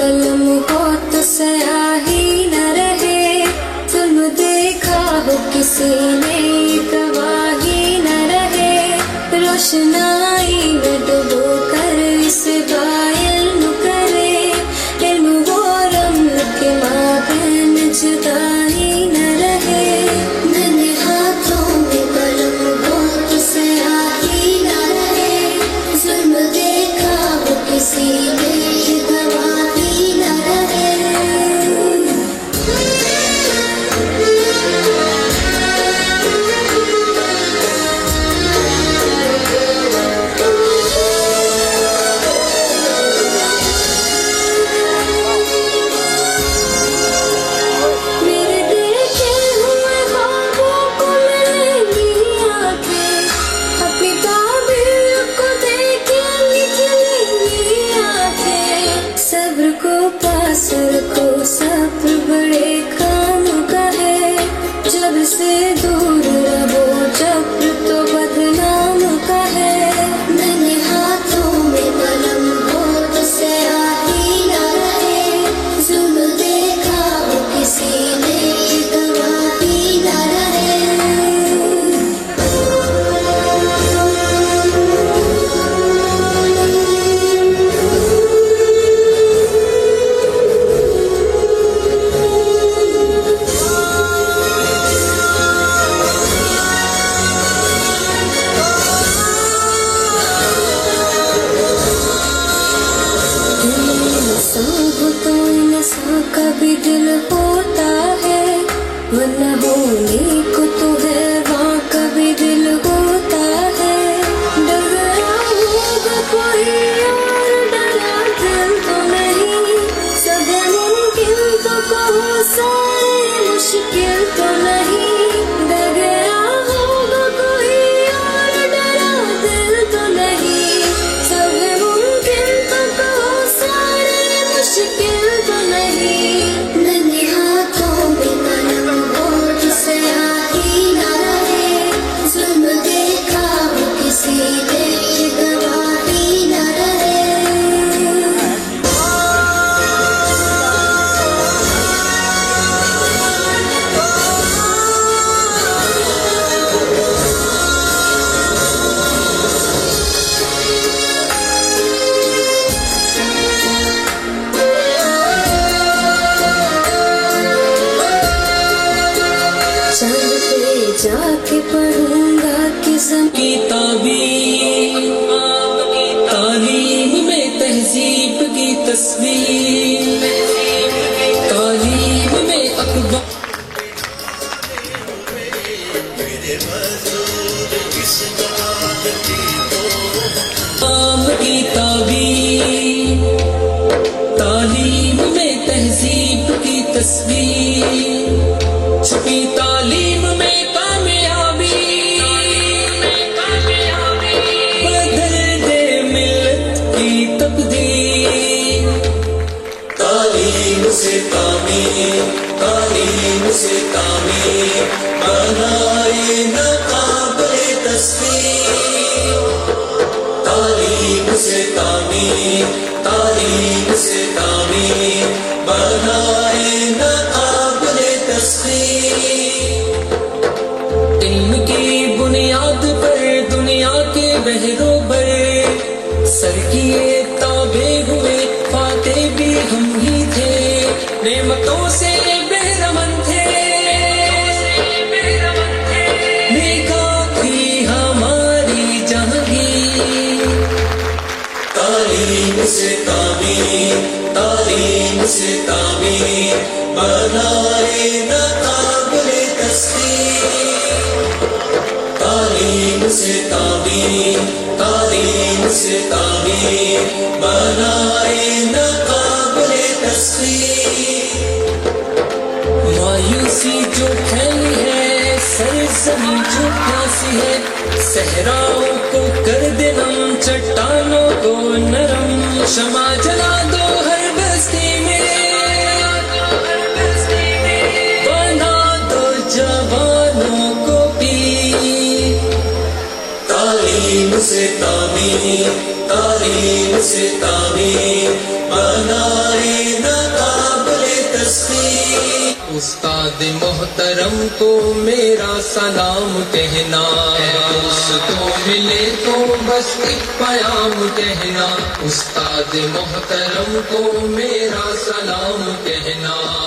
कलम हो तो स्याही न रहे, जुल्म देखा हो किसी ने गवाही न रहे, रोशनाई में डुबो कर इस बाइल्म करे, इल्म वो रम्ल के माबैन जुदाई न रहे। मैंने हाथों में कलम हो तो स्याही न रहे, जुल्म देखा हो किसी ने गवाही न रहे। मेरे देखे हुए ख्वाबों को मिलेंगी आंखें, अपनी ताबीर को देखे निकलेंगी आंखें। सब्र को पास रखो, सब्र बड़े काम का है, जब से दूर रहो जब्र तो बदनाम का है। मैंने हाथों में कलम हो तो स्याही न रहे, जुल्म देखा हो किसी ने गवाही न रहे। तो इंसान का भी दिल होता है, वरना होने को तो है वहाँ का भी दिल होता है। डर गया होगा कोई और डरा दिल तो नहीं, सब मुमकिन तो कहो सारे मुश्किल तो नहीं। डर गया होगा कोई और डरा दिल तो नहीं, सब मुमकिन तो कहो सारे मुश्किल तो नहीं। मैंने हाथों में कलम हो तो स्याही न रहे, जुल्म देखा हो किसी ने गवाही न रहे। चांद पे जाके पढ़ूंगा कि किताबी तालीम में तहजीब की तस्वीर, तालीम में अखबार की ताबीर, तालीम में तहजीब की तस्वीर, छुपी तालीम में कामयाबी, बदल दे मिल्लत की तकदीर। तालीम से तामीर, तालीम से तामीर, बनाए न काबिल तस्वीर। तालीम से तामीर, तालीम से तामीर, बनाए न काबिल तस्वीर। इल्म की बुनियाद पर दुनिया के बहरोबर सर किए ताबे हुए, फाते भी हम ही थे, नेमतों से बेरमन थे, देखा थी हमारी जहांगीर। तालीम से तामीर, तालीम से तामीर, बनाए न काबिल तस्वीर। तालीम से तामीर, तालीम से तामीर, बनाए न काबिल तस्वीर। मायूसी जो फैली है, सरजमी जो प्यासी है, सहराओं को कर दे नम, चट्टानों को नरम, क्षमा जला दो हर बस्ती में, बना दो जवानों को पीर। तालीम से तामीर, तालीम से तामीर, बनाए न काबिले तस्लीम। उस्ताद मोहतरम को मेरा सलाम कहना, उसको मिले तो बस एक प्याम कहना। उस्ताद मोहतरम को मेरा सलाम कहना।